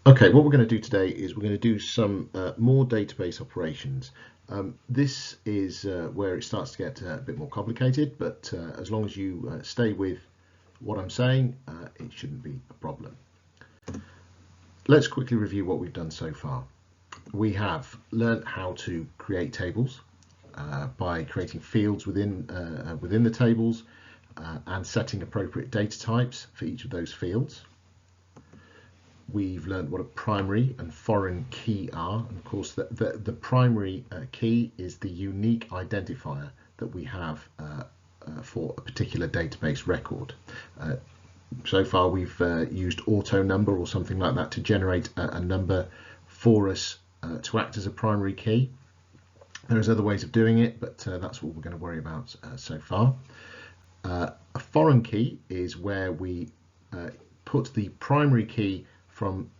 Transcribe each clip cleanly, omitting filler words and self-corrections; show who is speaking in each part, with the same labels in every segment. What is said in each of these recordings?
Speaker 1: Okay, what we're going to do today is we're going to do some more database operations. This is where it starts to get a bit more complicated, but as long as you stay with what I'm saying, it shouldn't be a problem. Let's quickly review what we've done so far. We have learned how to create tables by creating fields within the tables and setting appropriate data types for each of those fields. We've learned what a primary and foreign key are. And of course, the primary key is the unique identifier that we have for a particular database record. So far, we've used auto number or something like that to generate a number for us to act as a primary key. There's other ways of doing it, but that's what we're going to worry about so far. A foreign key is where we put the primary key from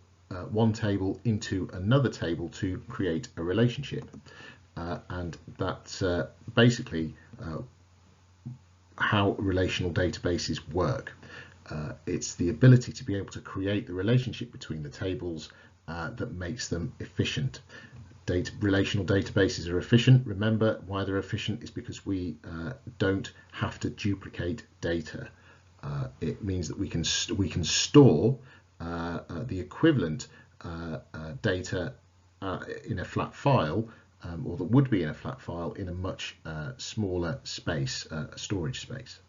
Speaker 1: one table into another table to create a relationship. And that's basically how relational databases work. It's the ability to be able to create the relationship between the tables that makes them efficient. Relational databases are efficient. Remember, why they're efficient is because we don't have to duplicate data. It means that we can store the equivalent data in a flat file, or that would be in a flat file, in a much smaller space, storage space.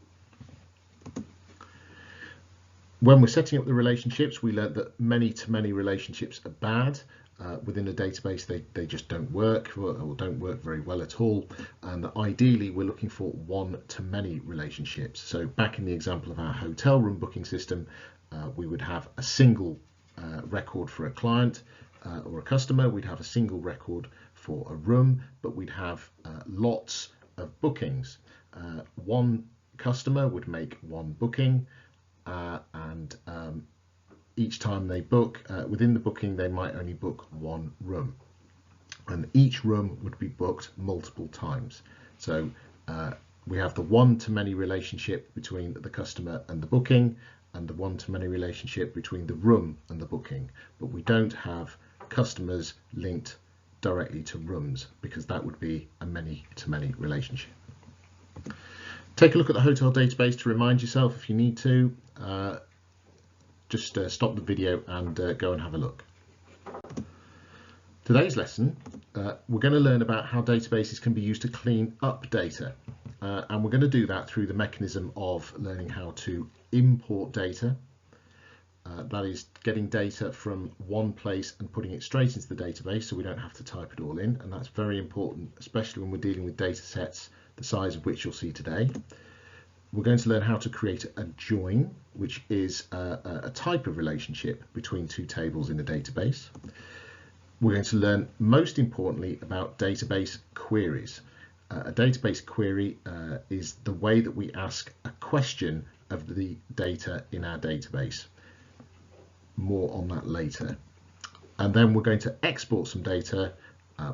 Speaker 1: When we're setting up the relationships, we learned that many-to-many relationships are bad. Within a database, they just don't work, or don't work very well at all. And ideally, we're looking for one-to-many relationships. So back in the example of our hotel room booking system, we would have a single record for a client or a customer. We'd have a single record for a room, but we'd have lots of bookings. One customer would make one booking, and each time they book, within the booking, they might only book one room. And each room would be booked multiple times. So we have the one-to-many relationship between the customer and the booking, and the one-to-many relationship between the room and the booking. But we don't have customers linked directly to rooms, because that would be a many-to-many relationship. Take a look at the hotel database to remind yourself if you need to. Just stop the video and go and have a look. Today's lesson, we're going to learn about how databases can be used to clean up data. And we're going to do that through the mechanism of learning how to import data. That is getting data from one place and putting it straight into the database, so we don't have to type it all in. And that's very important, especially when we're dealing with data sets the size of which you'll see today. We're going to learn how to create a join, which is a type of relationship between two tables in a database. We're going to learn, most importantly, about database queries. A database query is the way that we ask a question of the data in our database. More on that later. And then we're going to export some data,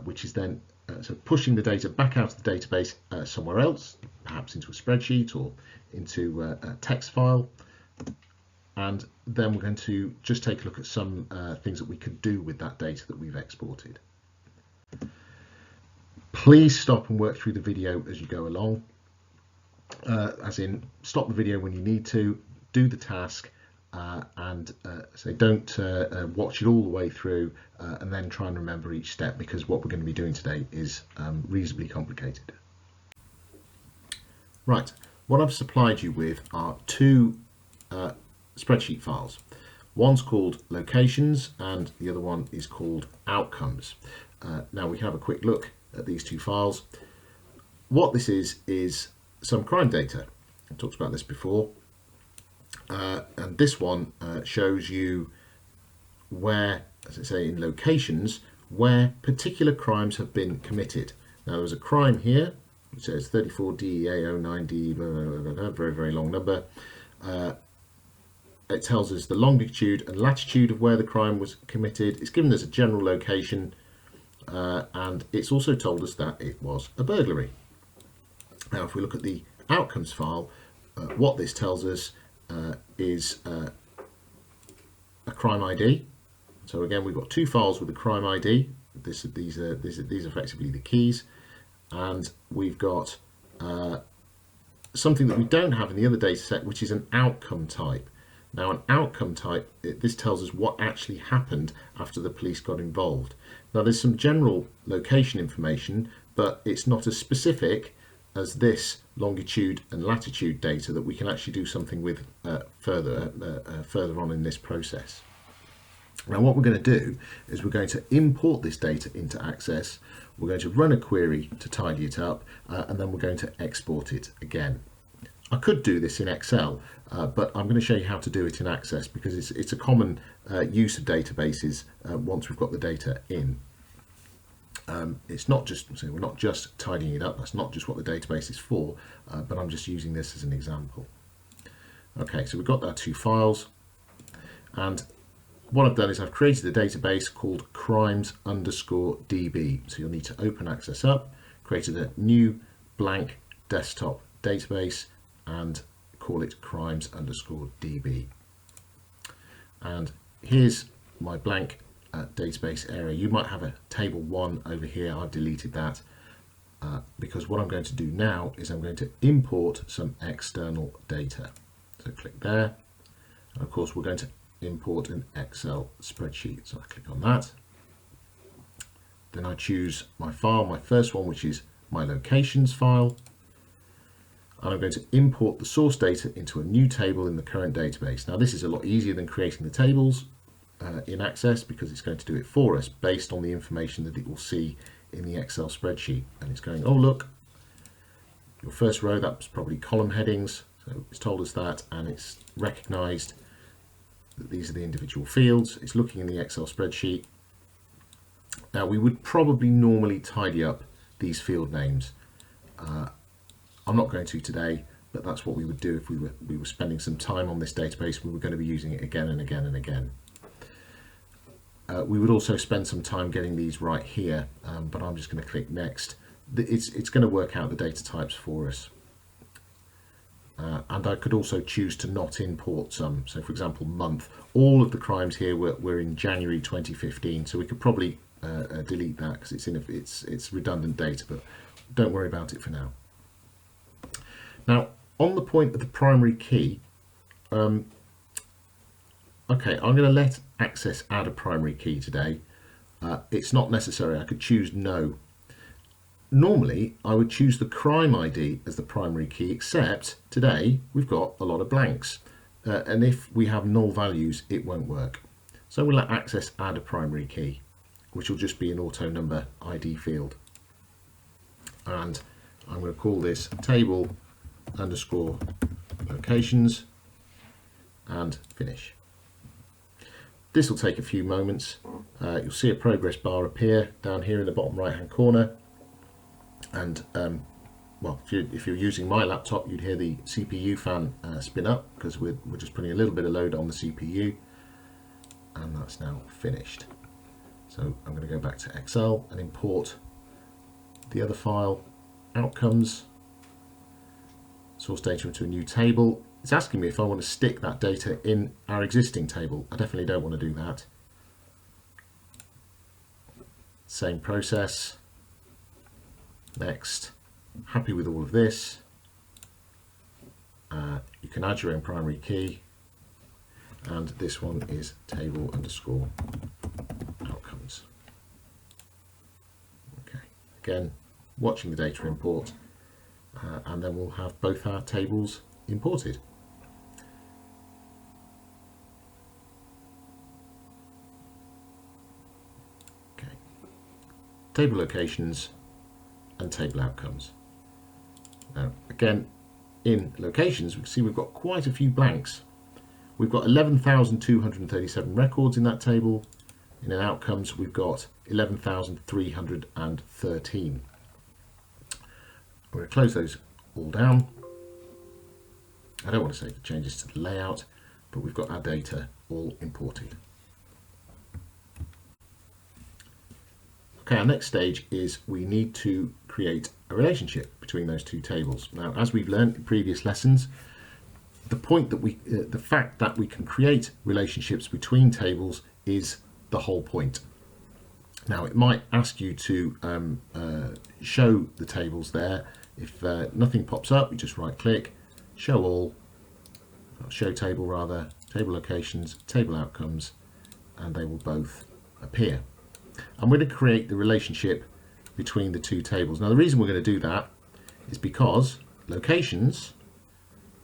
Speaker 1: which is then so pushing the data back out of the database somewhere else, perhaps into a spreadsheet or into a text file. And then we're going to just take a look at some things that we could do with that data that we've exported. Please stop and work through the video as you go along, as in stop the video when you need to, do the task, and so don't watch it all the way through and then try and remember each step, because what we're going to be doing today is reasonably complicated. Right, what I've supplied you with are two spreadsheet files. One's called locations and the other one is called outcomes. Now we can have a quick look at these two files. What this is some crime data. I talked about this before. And this one shows you where, as I say, in locations, where particular crimes have been committed. Now there's a crime here, which says 34 DEA 09D, very, very long number. It tells us the longitude and latitude of where the crime was committed. It's given us a general location, and it's also told us that it was a burglary. Now if we look at the outcomes file, what this tells us is a crime ID, So again, we've got two files with the crime ID. These are effectively the keys, and we've got something that we don't have in the other data set, which is an outcome type. Now, an outcome type, this tells us what actually happened after the police got involved. Now, there's some general location information, but it's not as specific as this longitude and latitude data that we can actually do something with further on in this process. Now, what we're going to do is we're going to import this data into Access. We're going to run a query to tidy it up, and then we're going to export it again. I could do this in Excel, but I'm going to show you how to do it in Access because it's a common use of databases once we've got the data in. It's not just, so we're not just tidying it up, that's not just what the database is for, but I'm just using this as an example. Okay, so we've got our two files, and what I've done is I've created a database called crimes_db. So you'll need to open Access up, created a new blank desktop database, and call it crimes_db. And here's my blank database area. You might have a table 1 over here. I've deleted that because what I'm going to do now is I'm going to import some external data. So click there, and of course we're going to import an Excel spreadsheet. So I click on that. Then I choose my file, my first one, which is my locations file. And I'm going to import the source data into a new table in the current database. Now, this is a lot easier than creating the tables in Access because it's going to do it for us based on the information that it will see in the Excel spreadsheet. And it's going, oh, look, your first row, that was probably column headings. So it's told us that, and it's recognized that these are the individual fields. It's looking in the Excel spreadsheet. Now, we would probably normally tidy up these field names. I'm not going to today, but that's what we would do if we were spending some time on this database. We were going to be using it again and again and again. We would also spend some time getting these right here, but I'm just going to click next. It's going to work out the data types for us. And I could also choose to not import some. So for example, month, all of the crimes here were in January 2015. So we could probably delete that because it's redundant data, but don't worry about it for now. Now, on the point of the primary key, okay, I'm going to let Access add a primary key today. It's not necessary. I could choose no. Normally, I would choose the crime ID as the primary key, except today we've got a lot of blanks. And if we have null values, it won't work. So we'll let Access add a primary key, which will just be an auto number ID field. And I'm going to call this table_locations and finish. This will take a few moments. You'll see a progress bar appear down here in the bottom right hand corner. And well, if you're using my laptop, you'd hear the CPU fan spin up because we're just putting a little bit of load on the CPU, and that's now finished. So I'm going to go back to Excel and import the other file, outcomes, source data into a new table. It's asking me if I want to stick that data in our existing table. I definitely don't want to do that. Same process. Next. Happy with all of this. You can add your own primary key, and this one is table_outcomes. Okay, again, watching the data import, and then we'll have both our tables imported. Okay, table locations and table outcomes. Now, again, in locations, we can see we've got quite a few blanks. We've got 11,237 records in that table. In outcomes, we've got 11,313. We're going to close those all down. I don't want to save the changes to the layout, but we've got our data all imported. Okay, our next stage is we need to create a relationship between those two tables. Now, as we've learned in previous lessons, the fact that we can create relationships between tables is the whole point. Now it might ask you to show the tables there. If nothing pops up, you just right click, show all, show table rather, table locations, table outcomes, and they will both appear. I'm going to create the relationship between the two tables. Now the reason we're going to do that is because locations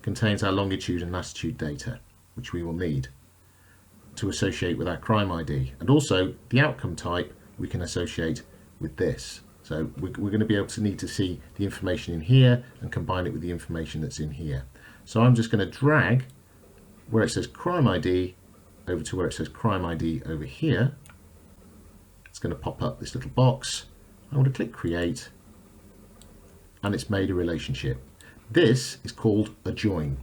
Speaker 1: contains our longitude and latitude data, which we will need to associate with our crime ID, and also the outcome type we can associate with this. So we're going to be able to need to see the information in here and combine it with the information that's in here. So I'm just going to drag where it says crime ID over to where it says crime ID over here. It's going to pop up this little box. I'm going to click create, and it's made a relationship. This is called a join.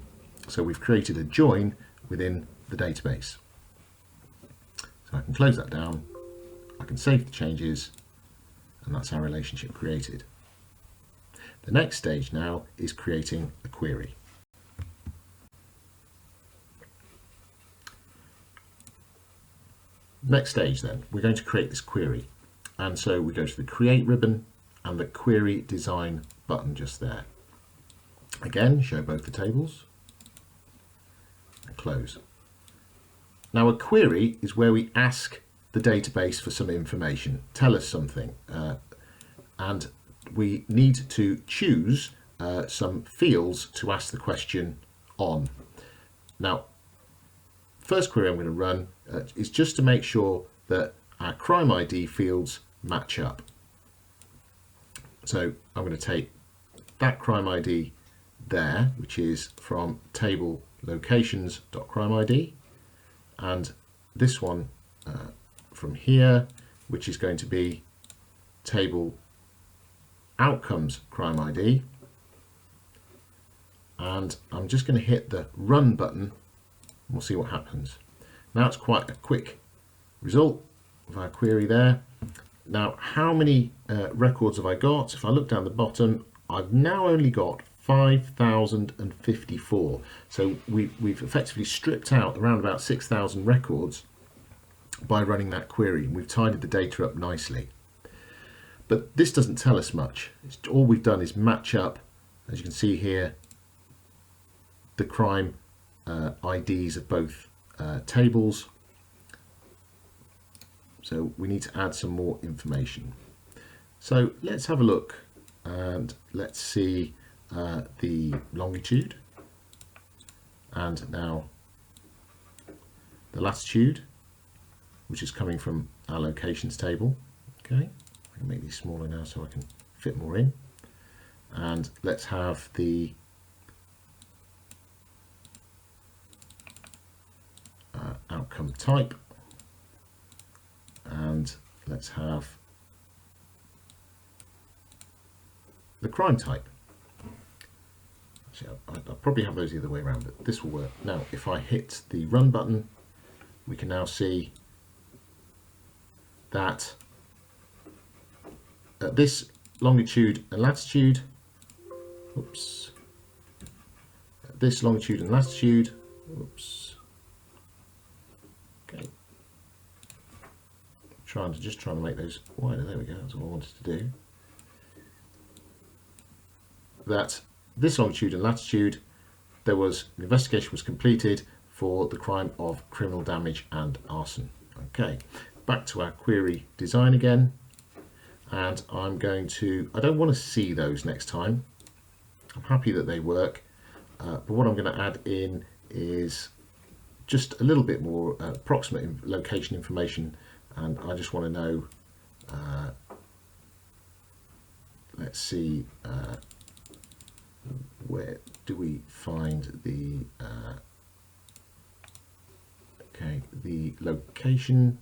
Speaker 1: So we've created a join within the database. So I can close that down, I can save the changes, and that's our relationship created. The next stage now is creating a query. Next stage then, we're going to create this query. And so we go to the create ribbon and the query design button just there. Again, show both the tables and close. Now a query is where we ask the database for some information, tell us something, and we need to choose some fields to ask the question on. Now, first query I'm going to run is just to make sure that our crime ID fields match up. So I'm going to take that crime ID there, which is from table locations.crimeid, and this one from here, which is going to be table outcomes crime ID, and I'm just going to hit the run button and we'll see what happens. Now it's quite a quick result of our query there. Now how many records have I got? If I look down the bottom, I've now only got 5,054. So we've effectively stripped out around about 6,000 records by running that query. We've tidied the data up nicely. But this doesn't tell us much. All we've done is match up, as you can see here, the crime IDs of both tables. So we need to add some more information. So let's have a look and let's see the longitude and now the latitude, which is coming from our locations table. Okay, I can make these smaller now so I can fit more in. And let's have the outcome type, and let's have the crime type. Actually, I'll probably have those the other way around, but this will work. Now if I hit the run button, we can now see that this longitude and latitude, this longitude and latitude, okay, just trying to make those wider, there we go, that's what I wanted to do. That this longitude and latitude, there was an investigation was completed for the crime of criminal damage and arson. Okay, back to our query design again, and I'm going to, I don't want to see those next time. I'm happy that they work, but what I'm going to add in is just a little bit more approximate location information, and I just want to know, let's see, where do we find the okay, the location.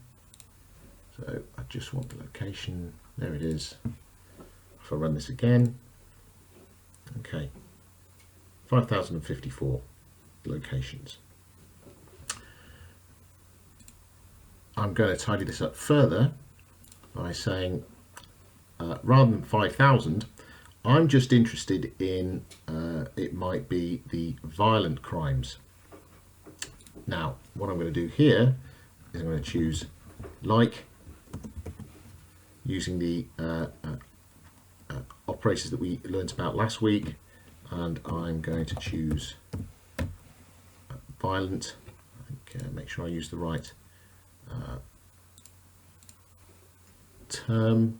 Speaker 1: So I just want the location, there it is. If I run this again, okay, 5,054 locations. I'm going to tidy this up further by saying rather than 5,000, I'm just interested in it might be the violent crimes. Now what I'm going to do here is I'm going to choose like, using the operators that we learnt about last week, and I'm going to choose violent. I think, make sure I use the right term.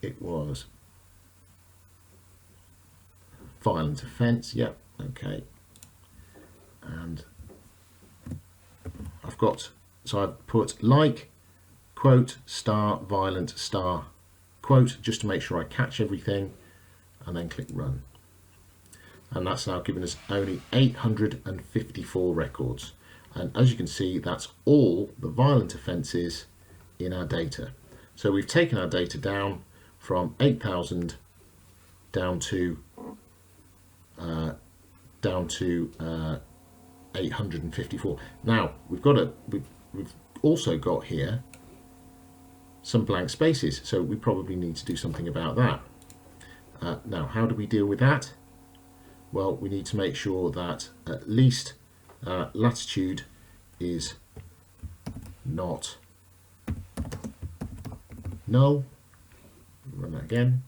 Speaker 1: It was violent offence, yeah, okay. And I've got, so I've put like, quote, star, violent, star, quote, just to make sure I catch everything, and then click run. And that's now given us only 854 records. And as you can see, that's all the violent offences in our data. So we've taken our data down from 8,000 down to 854. Now we've also got here some blank spaces, so we probably need to do something about that. Now, how do we deal with that? Well, we need to make sure that at least latitude is not null. Run that again,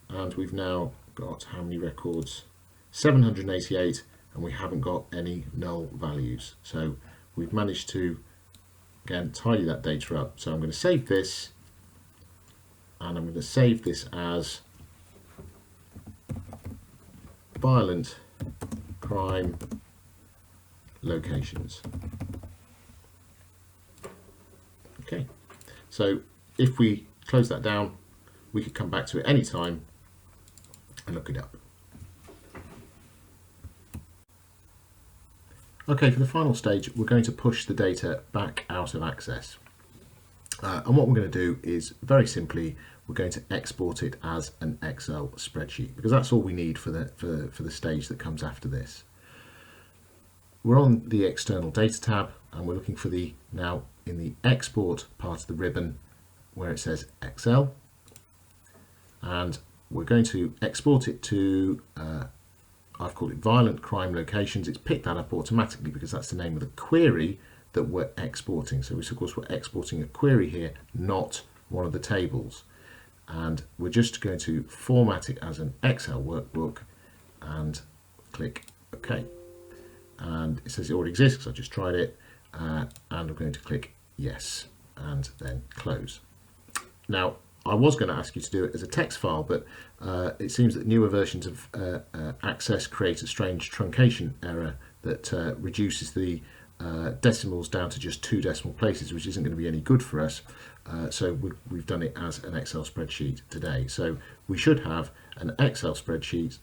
Speaker 1: and we've now got how many records? 788, and we haven't got any null values. So we've managed to, again, tidy that data up. So I'm going to save this, and I'm going to save this as violent crime locations. Okay, so if we close that down, we could come back to it anytime and look it up. Okay, for the final stage, we're going to push the data back out of Access. And what we're going to do is, very simply, we're going to export it as an Excel spreadsheet, because that's all we need for the stage that comes after this. We're on the External Data tab, and we're looking for the, now in the Export part of the ribbon, where it says Excel. And we're going to export it to, I've called it violent crime locations. It's picked that up automatically because that's the name of the query that we're exporting. So of course we're exporting a query here, not one of the tables. And we're just going to format it as an Excel workbook and click OK. And it says it already exists because I just tried it. And I'm going to click yes and then close. Now, I was going to ask you to do it as a text file, but it seems that newer versions of Access create a strange truncation error that reduces the decimals down to just 2 decimal places, which isn't going to be any good for us. So we've done it as an Excel spreadsheet today. So we should have an Excel spreadsheet,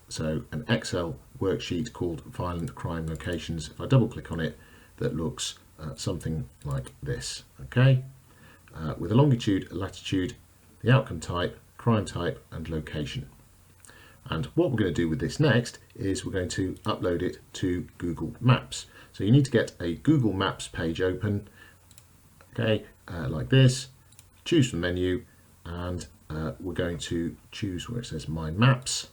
Speaker 1: so an Excel worksheet called Violent Crime Locations. If I double click on it, that looks something like this. Okay. With a longitude, a latitude, the outcome type, crime type, and location. And what we're going to do with this next is we're going to upload it to Google Maps. So you need to get a Google Maps page open, okay, like this. Choose from menu, and we're going to choose where it says My Maps,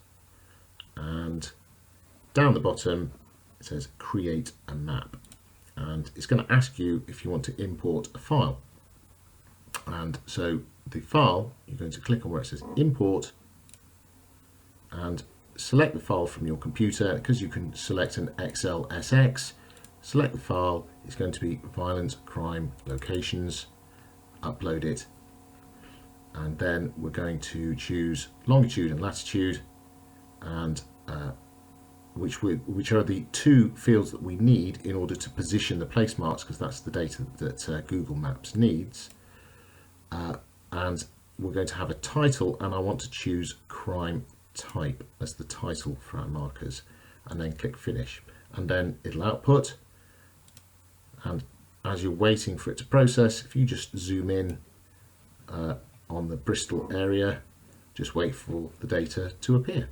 Speaker 1: and down the bottom it says Create a Map, and it's going to ask you if you want to import a file. And so the file, you're going to click on where it says import and select the file from your computer. Because you can select an XLSX, select the file. It's going to be violent crime locations, upload it, and then we're going to choose longitude and latitude, and which are the 2 fields that we need in order to position the place marks, because that's the data that Google Maps needs. And we're going to have a title, and I want to choose crime type as the title for our markers, and then click finish, and then it'll output. And as you're waiting for it to process, if you just zoom in on the Bristol area, just wait for the data to appear.